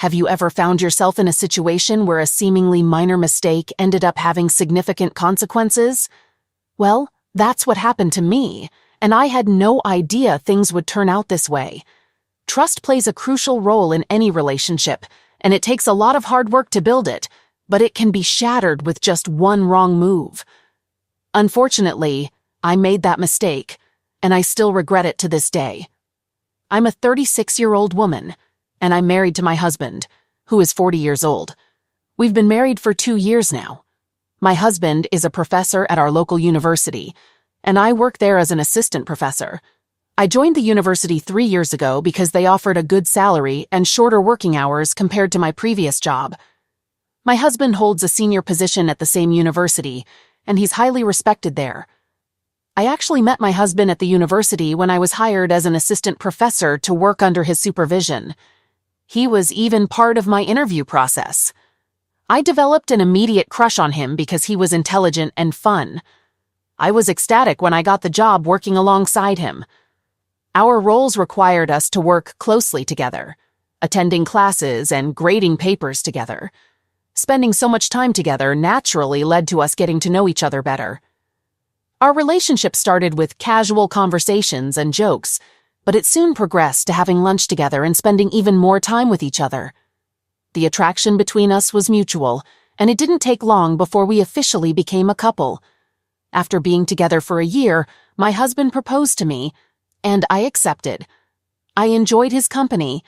Have you ever found yourself in a situation where a seemingly minor mistake ended up having significant consequences? Well, that's what happened to me, and I had no idea things would turn out this way. Trust plays a crucial role in any relationship, and it takes a lot of hard work to build it, but it can be shattered with just one wrong move. Unfortunately, I made that mistake, and I still regret it to this day. I'm a 36-year-old woman, and I'm married to my husband, who is 40 years old. We've been married for 2 years now. My husband is a professor at our local university, and I work there as an assistant professor. I joined the university 3 years ago because they offered a good salary and shorter working hours compared to my previous job. My husband holds a senior position at the same university, and he's highly respected there. I actually met my husband at the university when I was hired as an assistant professor to work under his supervision. He was even part of my interview process. I developed an immediate crush on him because he was intelligent and fun. I was ecstatic when I got the job working alongside him. Our roles required us to work closely together, attending classes and grading papers together. Spending so much time together naturally led to us getting to know each other better. Our relationship started with casual conversations and jokes, but it soon progressed to having lunch together and spending even more time with each other. The attraction between us was mutual, and it didn't take long before we officially became a couple. After being together for a year, my husband proposed to me, and I accepted. I enjoyed his company,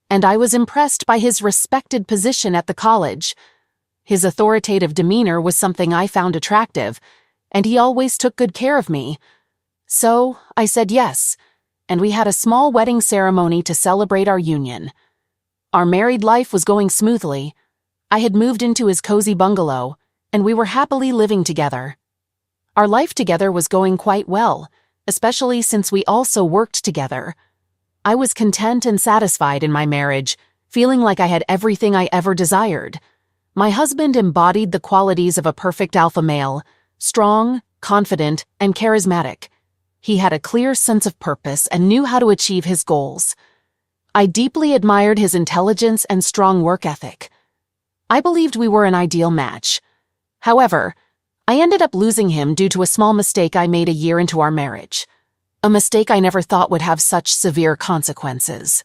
and I was impressed by his respected position at the college. His authoritative demeanor was something I found attractive, and he always took good care of me. So I said yes, and we had a small wedding ceremony to celebrate our union. Our married life was going smoothly. I had moved into his cozy bungalow, and we were happily living together. Our life together was going quite well, especially since we also worked together. I was content and satisfied in my marriage, feeling like I had everything I ever desired. My husband embodied the qualities of a perfect alpha male, strong, confident, and charismatic. He had a clear sense of purpose and knew how to achieve his goals. I deeply admired his intelligence and strong work ethic. I believed we were an ideal match. However, I ended up losing him due to a small mistake I made a year into our marriage. A mistake I never thought would have such severe consequences.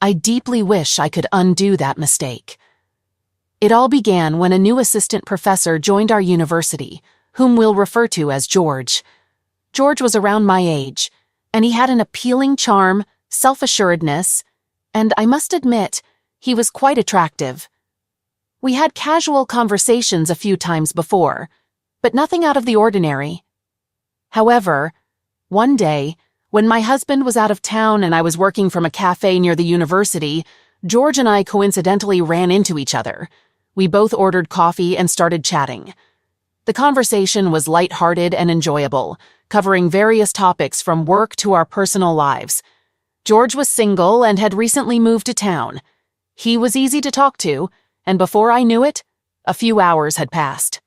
I deeply wish I could undo that mistake. It all began when a new assistant professor joined our university, whom we'll refer to as George. George was around my age, and he had an appealing charm, self-assuredness, and I must admit, he was quite attractive. We had casual conversations a few times before, but nothing out of the ordinary. However, one day, when my husband was out of town and I was working from a cafe near the university, George and I coincidentally ran into each other. We both ordered coffee and started chatting. The conversation was lighthearted and enjoyable, covering various topics from work to our personal lives. George was single and had recently moved to town. He was easy to talk to, and before I knew it, a few hours had passed.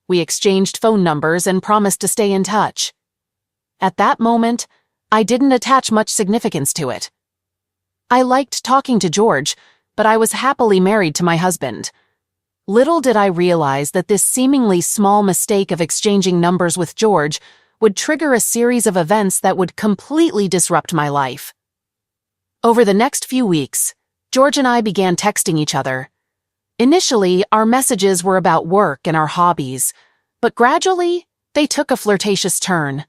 We exchanged phone numbers and promised to stay in touch. At that moment, I didn't attach much significance to it. I liked talking to George, but I was happily married to my husband. Little did I realize that this seemingly small mistake of exchanging numbers with George would trigger a series of events that would completely disrupt my life. Over the next few weeks, George and I began texting each other. Initially, our messages were about work and our hobbies, but gradually, they took a flirtatious turn.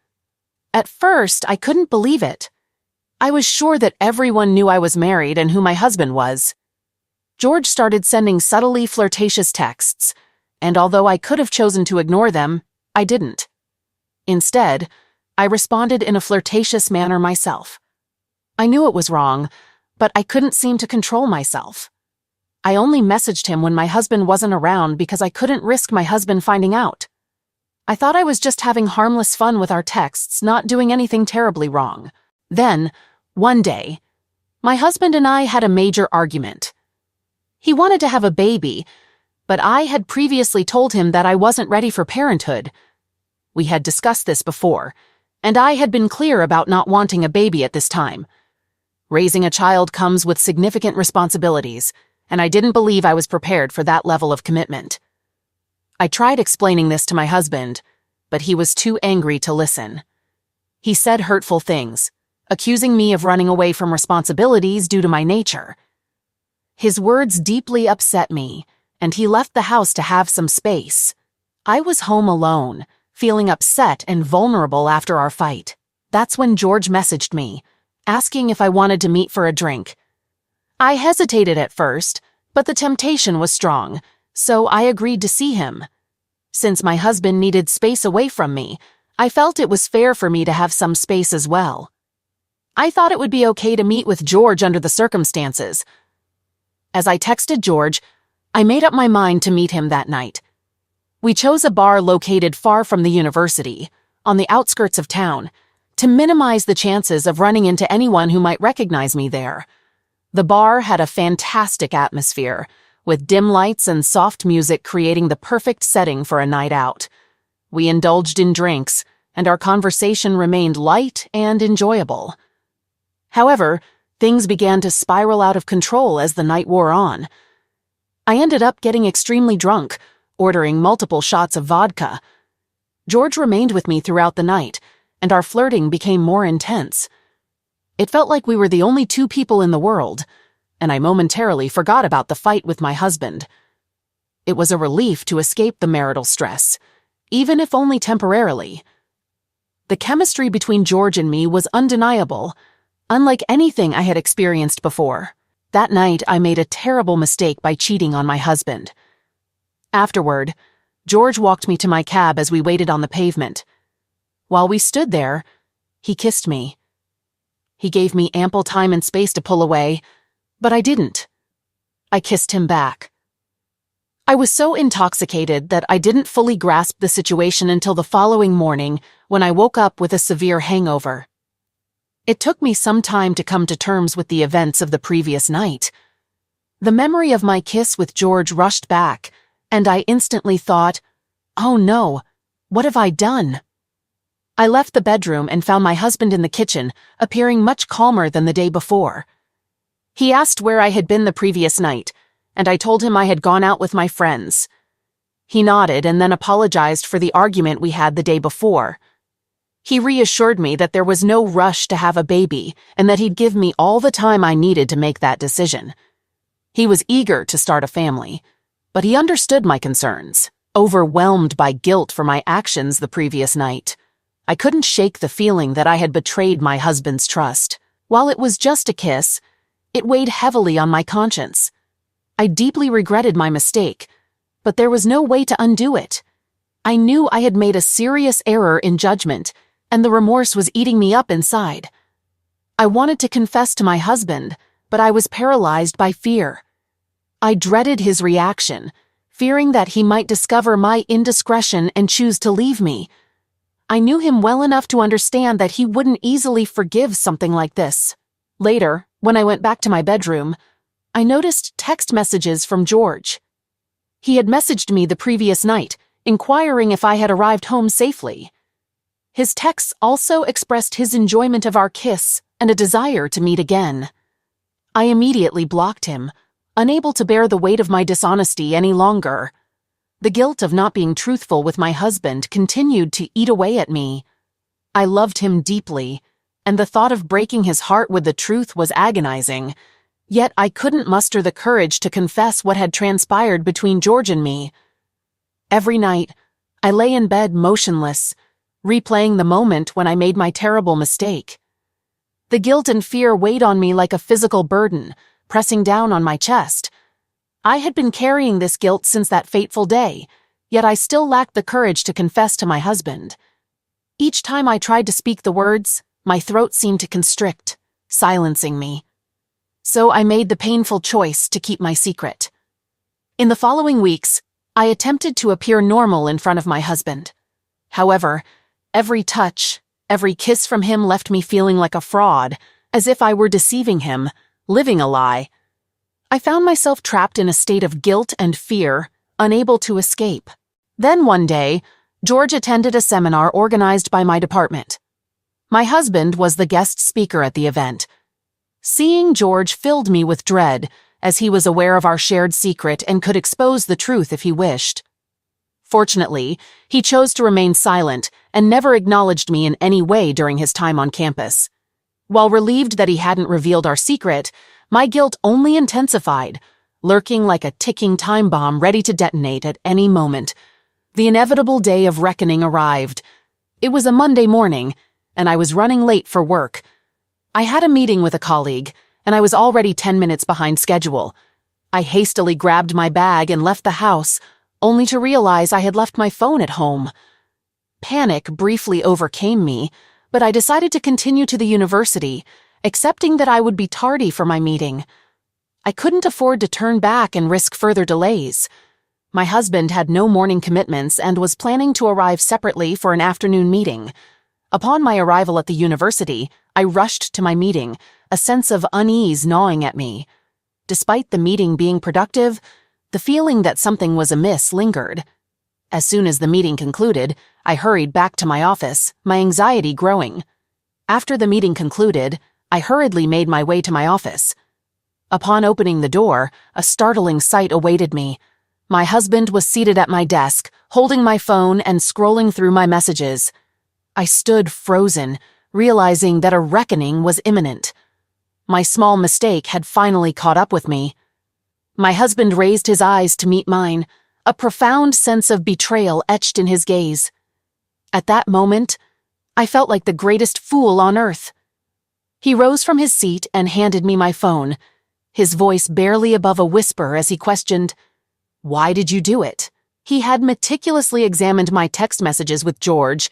At first, I couldn't believe it. I was sure that everyone knew I was married and who my husband was. George started sending subtly flirtatious texts, and although I could have chosen to ignore them, I didn't. Instead, I responded in a flirtatious manner myself. I knew it was wrong, but I couldn't seem to control myself. I only messaged him when my husband wasn't around because I couldn't risk my husband finding out. I thought I was just having harmless fun with our texts, not doing anything terribly wrong. Then, one day, my husband and I had a major argument. He wanted to have a baby, but I had previously told him that I wasn't ready for parenthood. We had discussed this before, and I had been clear about not wanting a baby at this time. Raising a child comes with significant responsibilities, and I didn't believe I was prepared for that level of commitment. I tried explaining this to my husband, but he was too angry to listen. He said hurtful things, accusing me of running away from responsibilities due to my nature. His words deeply upset me, and he left the house to have some space. I was home alone, feeling upset and vulnerable after our fight. That's when George messaged me, asking if I wanted to meet for a drink. I hesitated at first, but the temptation was strong, so I agreed to see him. Since my husband needed space away from me, I felt it was fair for me to have some space as well. I thought it would be okay to meet with George under the circumstances. As I texted George, I made up my mind to meet him that night. We chose a bar located far from the university, on the outskirts of town, to minimize the chances of running into anyone who might recognize me there. The bar had a fantastic atmosphere, with dim lights and soft music creating the perfect setting for a night out. We indulged in drinks, and our conversation remained light and enjoyable. However, things began to spiral out of control as the night wore on. I ended up getting extremely drunk, ordering multiple shots of vodka. George remained with me throughout the night, and our flirting became more intense. It felt like we were the only two people in the world, and I momentarily forgot about the fight with my husband. It was a relief to escape the marital stress, even if only temporarily. The chemistry between George and me was undeniable, unlike anything I had experienced before. That night, I made a terrible mistake by cheating on my husband. Afterward, George walked me to my cab as we waited on the pavement. While we stood there, he kissed me. He gave me ample time and space to pull away, but I didn't. I kissed him back. I was so intoxicated that I didn't fully grasp the situation until the following morning when I woke up with a severe hangover. It took me some time to come to terms with the events of the previous night. The memory of my kiss with George rushed back, and I instantly thought, "Oh no, what have I done?" I left the bedroom and found my husband in the kitchen, appearing much calmer than the day before. He asked where I had been the previous night, and I told him I had gone out with my friends. He nodded and then apologized for the argument we had the day before. He reassured me that there was no rush to have a baby and that he'd give me all the time I needed to make that decision. He was eager to start a family, but he understood my concerns. Overwhelmed by guilt for my actions the previous night, I couldn't shake the feeling that I had betrayed my husband's trust. While it was just a kiss, it weighed heavily on my conscience. I deeply regretted my mistake, but there was no way to undo it. I knew I had made a serious error in judgment, and the remorse was eating me up inside. I wanted to confess to my husband, but I was paralyzed by fear. I dreaded his reaction, fearing that he might discover my indiscretion and choose to leave me. I knew him well enough to understand that he wouldn't easily forgive something like this. Later, when I went back to my bedroom, I noticed text messages from George. He had messaged me the previous night, inquiring if I had arrived home safely. His texts also expressed his enjoyment of our kiss and a desire to meet again. I immediately blocked him, unable to bear the weight of my dishonesty any longer. The guilt of not being truthful with my husband continued to eat away at me. I loved him deeply, and the thought of breaking his heart with the truth was agonizing, yet I couldn't muster the courage to confess what had transpired between George and me. Every night, I lay in bed motionless, replaying the moment when I made my terrible mistake. The guilt and fear weighed on me like a physical burden, pressing down on my chest. I had been carrying this guilt since that fateful day, yet I still lacked the courage to confess to my husband. Each time I tried to speak the words, my throat seemed to constrict, silencing me. So I made the painful choice to keep my secret. In the following weeks, I attempted to appear normal in front of my husband. However, every touch, every kiss from him left me feeling like a fraud, as if I were deceiving him, living a lie. I found myself trapped in a state of guilt and fear, unable to escape. Then one day, George attended a seminar organized by my department. My husband was the guest speaker at the event. Seeing George filled me with dread, as he was aware of our shared secret and could expose the truth if he wished. Fortunately, he chose to remain silent and never acknowledged me in any way during his time on campus. While relieved that he hadn't revealed our secret, my guilt only intensified, lurking like a ticking time bomb ready to detonate at any moment. The inevitable day of reckoning arrived. It was a Monday morning, and I was running late for work. I had a meeting with a colleague, and I was already 10 minutes behind schedule. I hastily grabbed my bag and left the house, only to realize I had left my phone at home. Panic briefly overcame me, but I decided to continue to the university, accepting that I would be tardy for my meeting. I couldn't afford to turn back and risk further delays. My husband had no morning commitments and was planning to arrive separately for an afternoon meeting. Upon my arrival at the university, I rushed to my meeting, a sense of unease gnawing at me. Despite the meeting being productive, the feeling that something was amiss lingered. As soon as the meeting concluded, I hurried back to my office, my anxiety growing. After the meeting concluded, I hurriedly made my way to my office. Upon opening the door, a startling sight awaited me. My husband was seated at my desk, holding my phone and scrolling through my messages. I stood frozen, realizing that a reckoning was imminent. My small mistake had finally caught up with me. My husband raised his eyes to meet mine, a profound sense of betrayal etched in his gaze. At that moment, I felt like the greatest fool on earth. He rose from his seat and handed me my phone, his voice barely above a whisper as he questioned, "Why did you do it?" He had meticulously examined my text messages with George,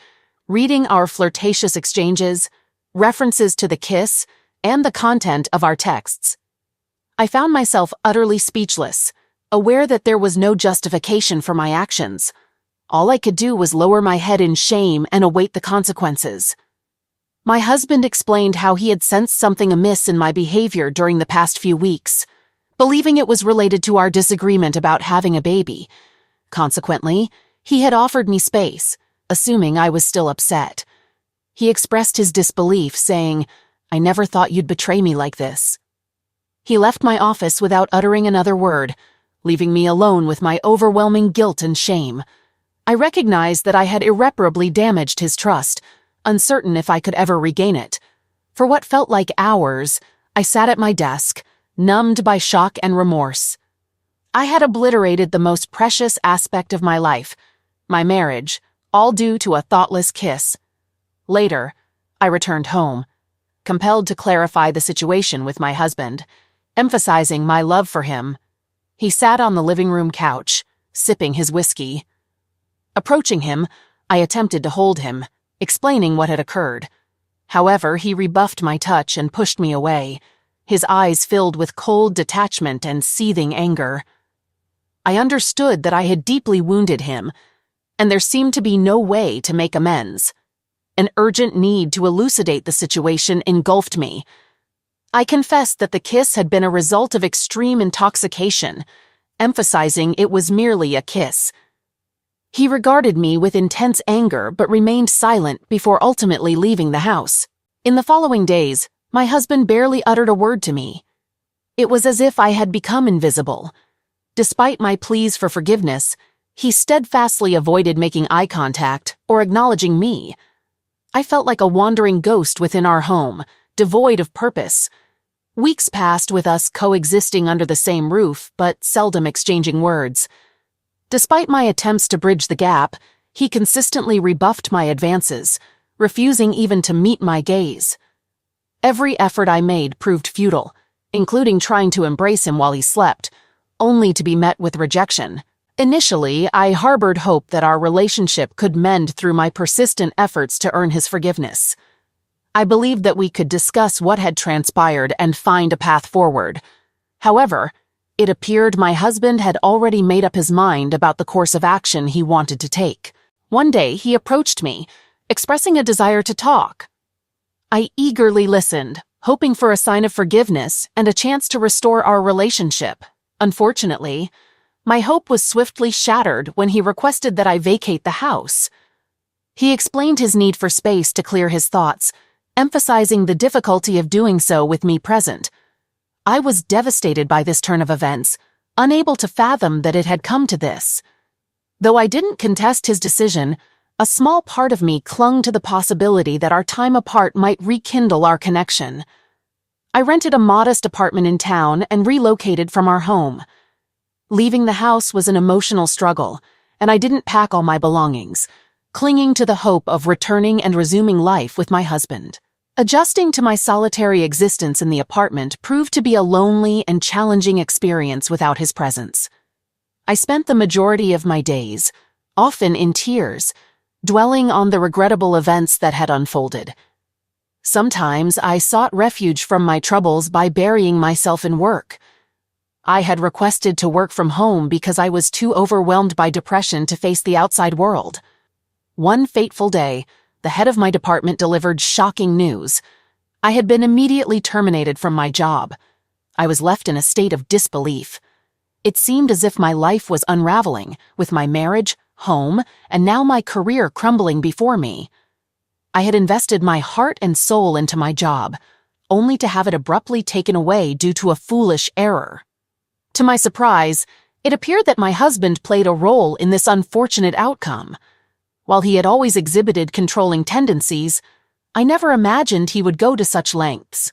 reading our flirtatious exchanges, references to the kiss, and the content of our texts. I found myself utterly speechless, aware that there was no justification for my actions. All I could do was lower my head in shame and await the consequences. My husband explained how he had sensed something amiss in my behavior during the past few weeks, believing it was related to our disagreement about having a baby. Consequently, he had offered me space, assuming I was still upset. He expressed his disbelief, saying, "I never thought you'd betray me like this." He left my office without uttering another word, leaving me alone with my overwhelming guilt and shame. I recognized that I had irreparably damaged his trust, uncertain if I could ever regain it. For what felt like hours, I sat at my desk, numbed by shock and remorse. I had obliterated the most precious aspect of my life, my marriage, all due to a thoughtless kiss. Later, I returned home, compelled to clarify the situation with my husband, emphasizing my love for him. He sat on the living room couch, sipping his whiskey. Approaching him, I attempted to hold him, explaining what had occurred. However, he rebuffed my touch and pushed me away, his eyes filled with cold detachment and seething anger. I understood that I had deeply wounded him, and there seemed to be no way to make amends. An urgent need to elucidate the situation engulfed me. I confessed that the kiss had been a result of extreme intoxication, emphasizing it was merely a kiss. He regarded me with intense anger but remained silent before ultimately leaving the house. In the following days, my husband barely uttered a word to me. It was as if I had become invisible. Despite my pleas for forgiveness, he steadfastly avoided making eye contact or acknowledging me. I felt like a wandering ghost within our home, devoid of purpose. Weeks passed with us coexisting under the same roof, but seldom exchanging words. Despite my attempts to bridge the gap, he consistently rebuffed my advances, refusing even to meet my gaze. Every effort I made proved futile, including trying to embrace him while he slept, only to be met with rejection. Initially, I harbored hope that our relationship could mend through my persistent efforts to earn his forgiveness. I believed that we could discuss what had transpired and find a path forward. However, it appeared my husband had already made up his mind about the course of action he wanted to take. One day, he approached me, expressing a desire to talk. I eagerly listened, hoping for a sign of forgiveness and a chance to restore our relationship. Unfortunately, my hope was swiftly shattered when he requested that I vacate the house. He explained his need for space to clear his thoughts, emphasizing the difficulty of doing so with me present. I was devastated by this turn of events, unable to fathom that it had come to this. Though I didn't contest his decision, a small part of me clung to the possibility that our time apart might rekindle our connection. I rented a modest apartment in town and relocated from our home. Leaving the house was an emotional struggle, and I didn't pack all my belongings, clinging to the hope of returning and resuming life with my husband. Adjusting to my solitary existence in the apartment proved to be a lonely and challenging experience without his presence. I spent the majority of my days, often in tears, dwelling on the regrettable events that had unfolded. Sometimes I sought refuge from my troubles by burying myself in work. I had requested to work from home because I was too overwhelmed by depression to face the outside world. One fateful day, the head of my department delivered shocking news. I had been immediately terminated from my job. I was left in a state of disbelief. It seemed as if my life was unraveling, with my marriage, home, and now my career crumbling before me. I had invested my heart and soul into my job, only to have it abruptly taken away due to a foolish error. To my surprise, it appeared that my husband played a role in this unfortunate outcome. While he had always exhibited controlling tendencies, I never imagined he would go to such lengths.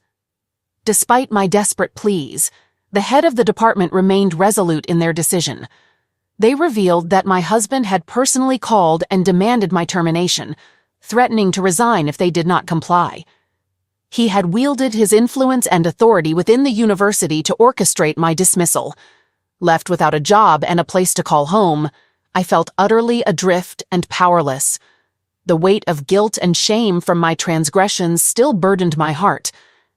Despite my desperate pleas, the head of the department remained resolute in their decision. They revealed that my husband had personally called and demanded my termination, threatening to resign if they did not comply. He had wielded his influence and authority within the university to orchestrate my dismissal. Left without a job and a place to call home, I felt utterly adrift and powerless. The weight of guilt and shame from my transgressions still burdened my heart,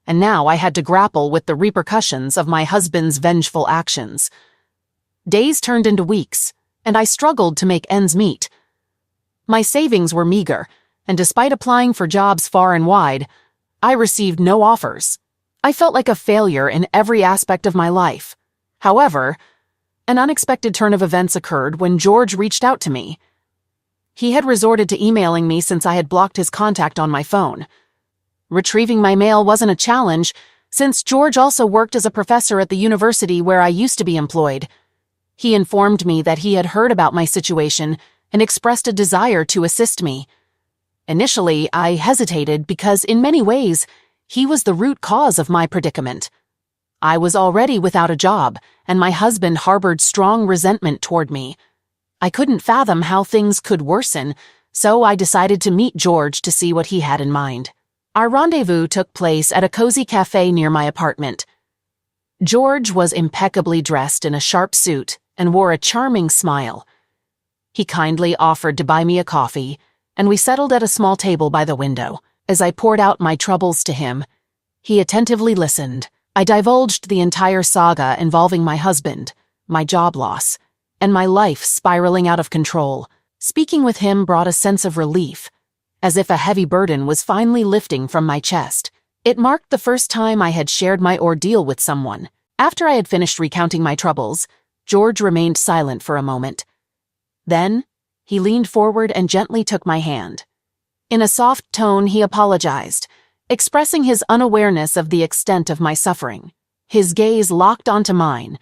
and now I had to grapple with the repercussions of my husband's vengeful actions. Days turned into weeks, and I struggled to make ends meet. My savings were meager, and despite applying for jobs far and wide, I received no offers. I felt like a failure in every aspect of my life. However, an unexpected turn of events occurred when George reached out to me. He had resorted to emailing me since I had blocked his contact on my phone. Retrieving my mail wasn't a challenge, since George also worked as a professor at the university where I used to be employed. He informed me that he had heard about my situation and expressed a desire to assist me. Initially, I hesitated because in many ways, he was the root cause of my predicament. I was already without a job, and my husband harbored strong resentment toward me. I couldn't fathom how things could worsen, so I decided to meet George to see what he had in mind. Our rendezvous took place at a cozy cafe near my apartment. George was impeccably dressed in a sharp suit and wore a charming smile. He kindly offered to buy me a coffee, and we settled at a small table by the window. As I poured out my troubles to him, he attentively listened. I divulged the entire saga involving my husband, my job loss, and my life spiraling out of control. Speaking with him brought a sense of relief, as if a heavy burden was finally lifting from my chest. It marked the first time I had shared my ordeal with someone. After I had finished recounting my troubles, George remained silent for a moment. Then, he leaned forward and gently took my hand. In a soft tone, he apologized, expressing his unawareness of the extent of my suffering. His gaze locked onto mine,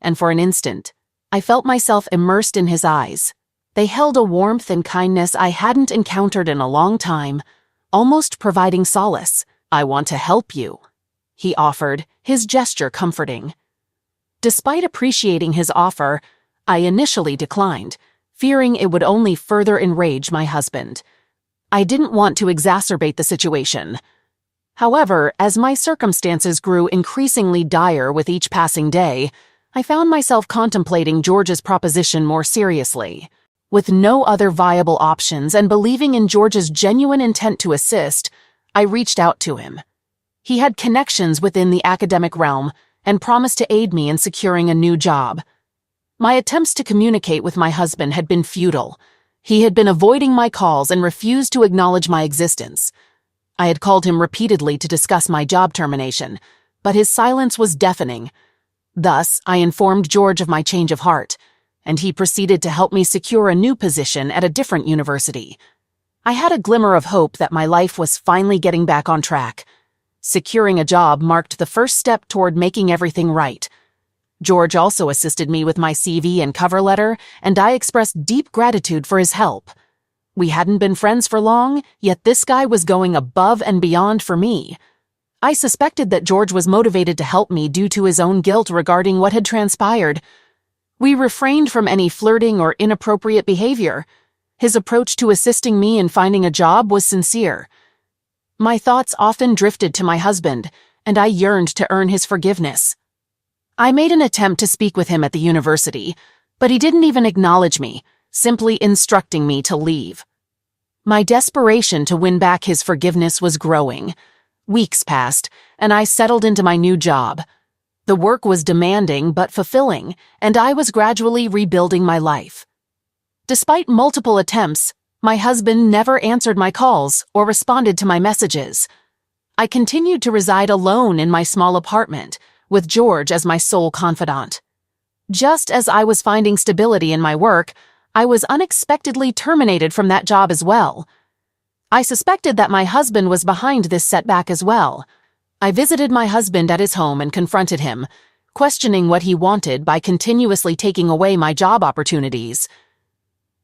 and for an instant, I felt myself immersed in his eyes. They held a warmth and kindness I hadn't encountered in a long time, almost providing solace. "I want to help you," he offered, his gesture comforting. Despite appreciating his offer, I initially declined, fearing it would only further enrage my husband. I didn't want to exacerbate the situation. However, as my circumstances grew increasingly dire with each passing day, I found myself contemplating George's proposition more seriously. With no other viable options and believing in George's genuine intent to assist, I reached out to him. He had connections within the academic realm and promised to aid me in securing a new job. My attempts to communicate with my husband had been futile. He had been avoiding my calls and refused to acknowledge my existence. I had called him repeatedly to discuss my job termination, but his silence was deafening. Thus, I informed George of my change of heart, and he proceeded to help me secure a new position at a different university. I had a glimmer of hope that my life was finally getting back on track. Securing a job marked the first step toward making everything right. George also assisted me with my CV and cover letter, and I expressed deep gratitude for his help. We hadn't been friends for long, yet this guy was going above and beyond for me. I suspected that George was motivated to help me due to his own guilt regarding what had transpired. We refrained from any flirting or inappropriate behavior. His approach to assisting me in finding a job was sincere. My thoughts often drifted to my husband, and I yearned to earn his forgiveness. I made an attempt to speak with him at the university, but he didn't even acknowledge me, simply instructing me to leave. My desperation to win back his forgiveness was growing. Weeks passed, and I settled into my new job. The work was demanding but fulfilling, and I was gradually rebuilding my life. Despite multiple attempts, my husband never answered my calls or responded to my messages. I continued to reside alone in my small apartment, with George as my sole confidant. Just as I was finding stability in my work, I was unexpectedly terminated from that job as well. I suspected that my husband was behind this setback as well. I visited my husband at his home and confronted him, questioning what he wanted by continuously taking away my job opportunities.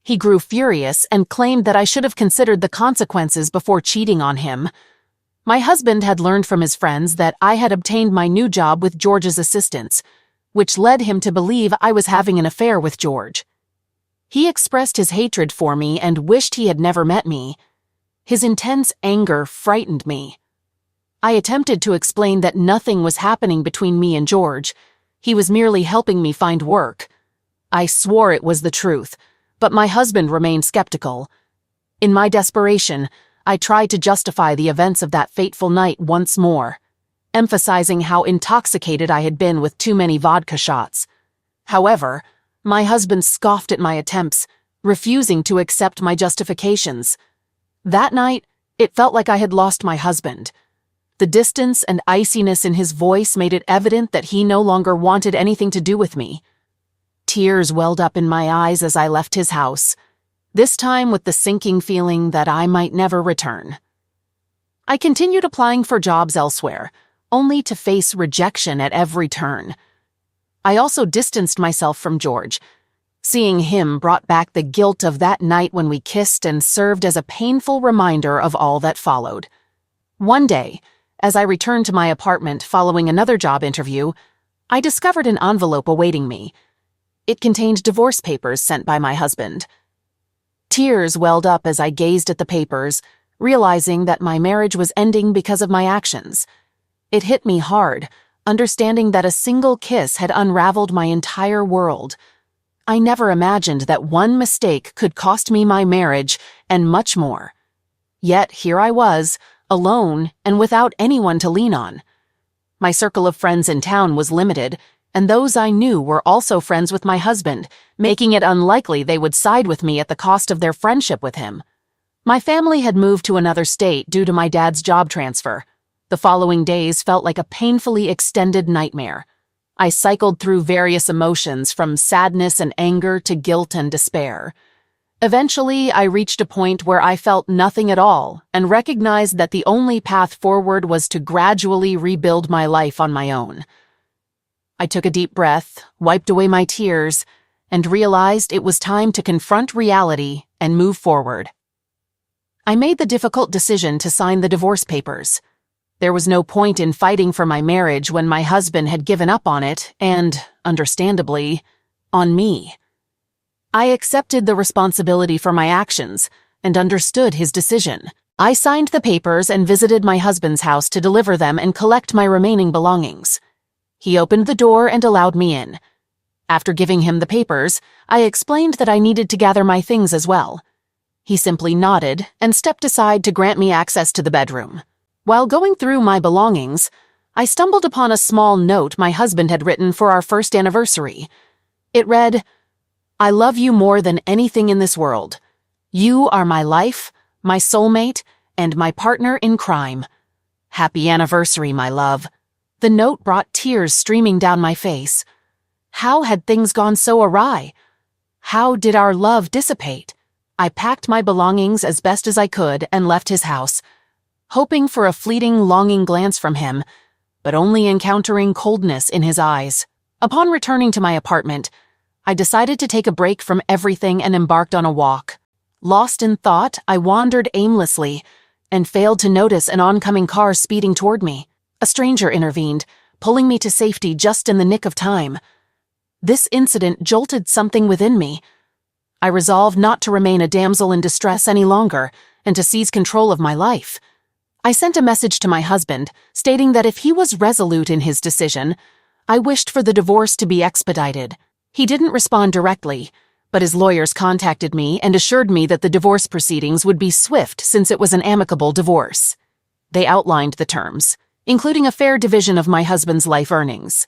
He grew furious and claimed that I should have considered the consequences before cheating on him. My husband had learned from his friends that I had obtained my new job with George's assistance, which led him to believe I was having an affair with George. He expressed his hatred for me and wished he had never met me. His intense anger frightened me. I attempted to explain that nothing was happening between me and George. He was merely helping me find work. I swore it was the truth, but my husband remained skeptical. In my desperation, I tried to justify the events of that fateful night once more, emphasizing how intoxicated I had been with too many vodka shots. However, my husband scoffed at my attempts, refusing to accept my justifications. That night, it felt like I had lost my husband. The distance and iciness in his voice made it evident that he no longer wanted anything to do with me. Tears welled up in my eyes as I left his house, this time with the sinking feeling that I might never return. I continued applying for jobs elsewhere, only to face rejection at every turn. I also distanced myself from George. Seeing him brought back the guilt of that night when we kissed and served as a painful reminder of all that followed. One day, as I returned to my apartment following another job interview, I discovered an envelope awaiting me. It contained divorce papers sent by my husband. Tears welled up as I gazed at the papers, realizing that my marriage was ending because of my actions. It hit me hard, understanding that a single kiss had unraveled my entire world. I never imagined that one mistake could cost me my marriage and much more. Yet here I was, alone and without anyone to lean on. My circle of friends in town was limited, and those I knew were also friends with my husband, making it unlikely they would side with me at the cost of their friendship with him. My family had moved to another state due to my dad's job transfer. The following days felt like a painfully extended nightmare. I cycled through various emotions from sadness and anger to guilt and despair. Eventually, I reached a point where I felt nothing at all and recognized that the only path forward was to gradually rebuild my life on my own. I took a deep breath, wiped away my tears, and realized it was time to confront reality and move forward. I made the difficult decision to sign the divorce papers. There was no point in fighting for my marriage when my husband had given up on it and, understandably, on me. I accepted the responsibility for my actions and understood his decision. I signed the papers and visited my husband's house to deliver them and collect my remaining belongings. He opened the door and allowed me in. After giving him the papers, I explained that I needed to gather my things as well. He simply nodded and stepped aside to grant me access to the bedroom. While going through my belongings, I stumbled upon a small note my husband had written for our first anniversary. It read, "I love you more than anything in this world. You are my life, my soulmate, and my partner in crime. Happy anniversary, my love." The note brought tears streaming down my face. How had things gone so awry? How did our love dissipate? I packed my belongings as best as I could and left his house. hoping for a fleeting, longing glance from him, but only encountering coldness in his eyes. Upon returning to my apartment, I decided to take a break from everything and embarked on a walk. Lost in thought, I wandered aimlessly and failed to notice an oncoming car speeding toward me. A stranger intervened, pulling me to safety just in the nick of time. This incident jolted something within me. I resolved not to remain a damsel in distress any longer and to seize control of my life. I sent a message to my husband, stating that if he was resolute in his decision, I wished for the divorce to be expedited. He didn't respond directly, but his lawyers contacted me and assured me that the divorce proceedings would be swift since it was an amicable divorce. They outlined the terms, including a fair division of my husband's life earnings.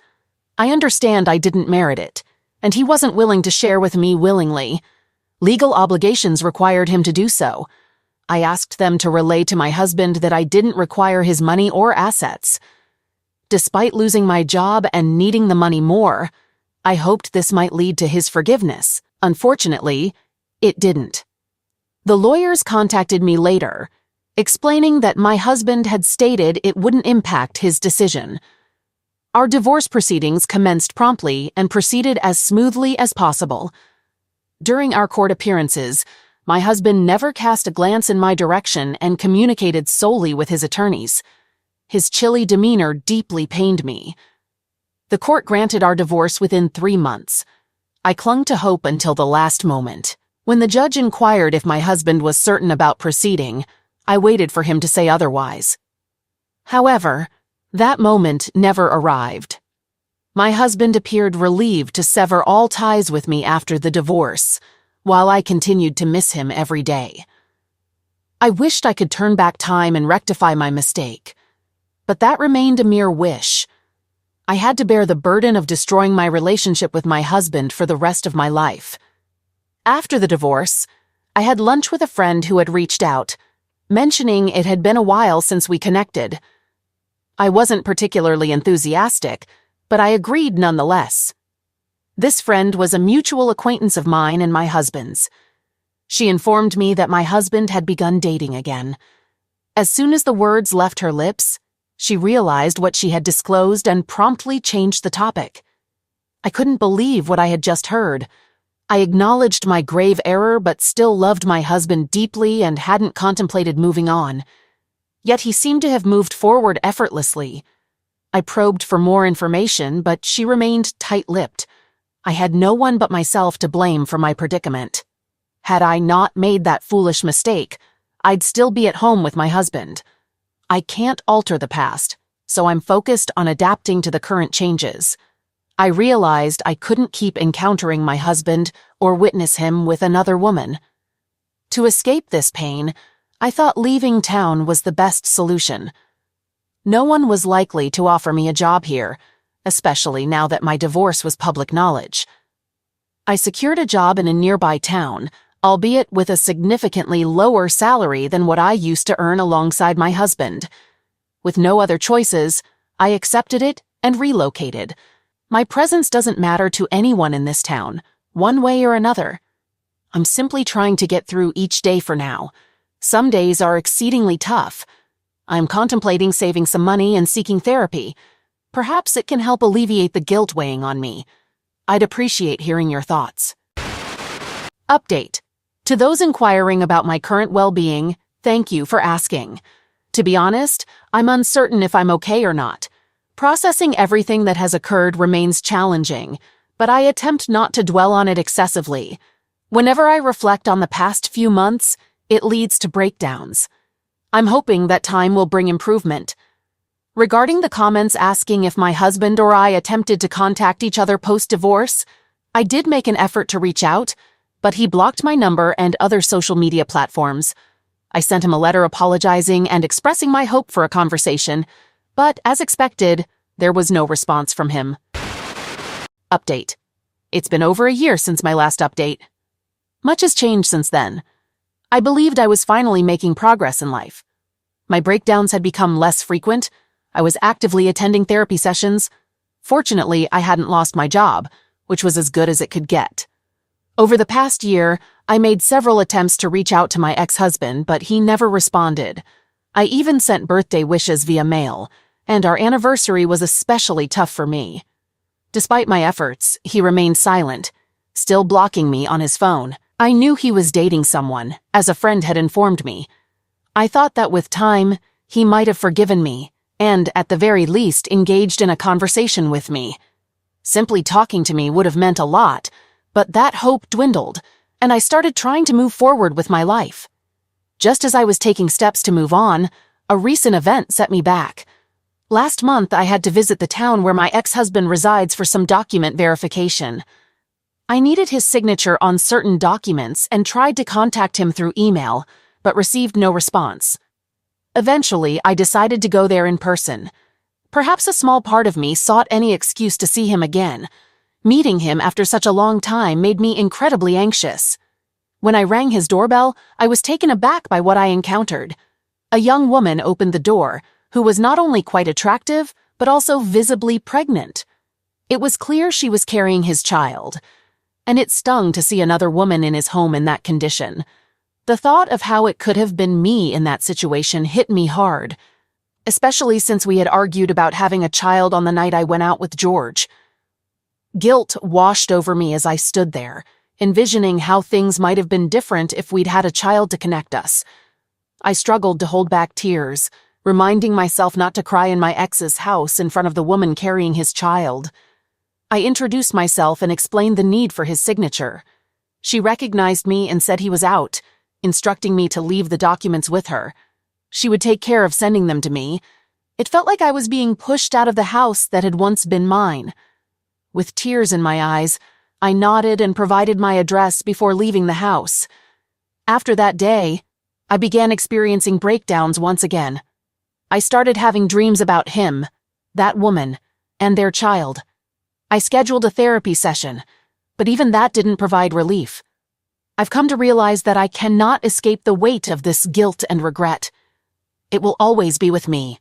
I understand I didn't merit it, and he wasn't willing to share with me willingly. Legal obligations required him to do so. I asked them to relay to my husband that I didn't require his money or assets. Despite losing my job and needing the money more, I hoped this might lead to his forgiveness. Unfortunately, it didn't. The lawyers contacted me later, explaining that my husband had stated it wouldn't impact his decision. Our divorce proceedings commenced promptly and proceeded as smoothly as possible. During our court appearances, my husband never cast a glance in my direction and communicated solely with his attorneys. His chilly demeanor deeply pained me. The court granted our divorce within 3 months. I clung to hope until the last moment. When the judge inquired if my husband was certain about proceeding, I waited for him to say otherwise. However, that moment never arrived. My husband appeared relieved to sever all ties with me after the divorce, while I continued to miss him every day. I wished I could turn back time and rectify my mistake, but that remained a mere wish. I had to bear the burden of destroying my relationship with my husband for the rest of my life. After the divorce, I had lunch with a friend who had reached out, mentioning it had been a while since we connected. I wasn't particularly enthusiastic, but I agreed nonetheless. This friend was a mutual acquaintance of mine and my husband's. She informed me that my husband had begun dating again. As soon as the words left her lips, she realized what she had disclosed and promptly changed the topic. I couldn't believe what I had just heard. I acknowledged my grave error but still loved my husband deeply and hadn't contemplated moving on. Yet he seemed to have moved forward effortlessly. I probed for more information, but she remained tight-lipped. I had no one but myself to blame for my predicament. Had I not made that foolish mistake, I'd still be at home with my husband. I can't alter the past, so I'm focused on adapting to the current changes. I realized I couldn't keep encountering my husband or witness him with another woman. To escape this pain, I thought leaving town was the best solution. No one was likely to offer me a job here, especially now that my divorce was public knowledge. I secured a job in a nearby town, albeit with a significantly lower salary than what I used to earn alongside my husband. With no other choices, I accepted it and relocated. My presence doesn't matter to anyone in this town, one way or another. I'm simply trying to get through each day for now. Some days are exceedingly tough. I'm contemplating saving some money and seeking therapy. Perhaps it can help alleviate the guilt weighing on me. I'd appreciate hearing your thoughts. Update. To those inquiring about my current well-being, thank you for asking. To be honest, I'm uncertain if I'm okay or not. Processing everything that has occurred remains challenging, but I attempt not to dwell on it excessively. Whenever I reflect on the past few months, it leads to breakdowns. I'm hoping that time will bring improvement. Regarding the comments asking if my husband or I attempted to contact each other post-divorce, I did make an effort to reach out, but he blocked my number and other social media platforms. I sent him a letter apologizing and expressing my hope for a conversation, but as expected, there was no response from him. Update. It's been over a year since my last update. Much has changed since then. I believed I was finally making progress in life. My breakdowns had become less frequent. I was actively attending therapy sessions. Fortunately, I hadn't lost my job, which was as good as it could get. Over the past year, I made several attempts to reach out to my ex-husband, but he never responded. I even sent birthday wishes via mail, and our anniversary was especially tough for me. Despite my efforts, he remained silent, still blocking me on his phone. I knew he was dating someone, as a friend had informed me. I thought that with time, he might have forgiven me, and, at the very least, engaged in a conversation with me. Simply talking to me would have meant a lot, but that hope dwindled, and I started trying to move forward with my life. Just as I was taking steps to move on, a recent event set me back. Last month, I had to visit the town where my ex-husband resides for some document verification. I needed his signature on certain documents and tried to contact him through email, but received no response. Eventually, I decided to go there in person. Perhaps a small part of me sought any excuse to see him again. Meeting him after such a long time made me incredibly anxious. When I rang his doorbell, I was taken aback by what I encountered. A young woman opened the door, who was not only quite attractive, but also visibly pregnant. It was clear she was carrying his child, and it stung to see another woman in his home in that condition. The thought of how it could have been me in that situation hit me hard, especially since we had argued about having a child on the night I went out with George. Guilt washed over me as I stood there, envisioning how things might have been different if we'd had a child to connect us. I struggled to hold back tears, reminding myself not to cry in my ex's house in front of the woman carrying his child. I introduced myself and explained the need for his signature. She recognized me and said he was out, instructing me to leave the documents with her. She would take care of sending them to me. It felt like I was being pushed out of the house that had once been mine. With tears in my eyes, I nodded and provided my address before leaving the house. After that day, I began experiencing breakdowns once again. I started having dreams about him, that woman, and their child. I scheduled a therapy session, but even that didn't provide relief. I've come to realize that I cannot escape the weight of this guilt and regret. It will always be with me,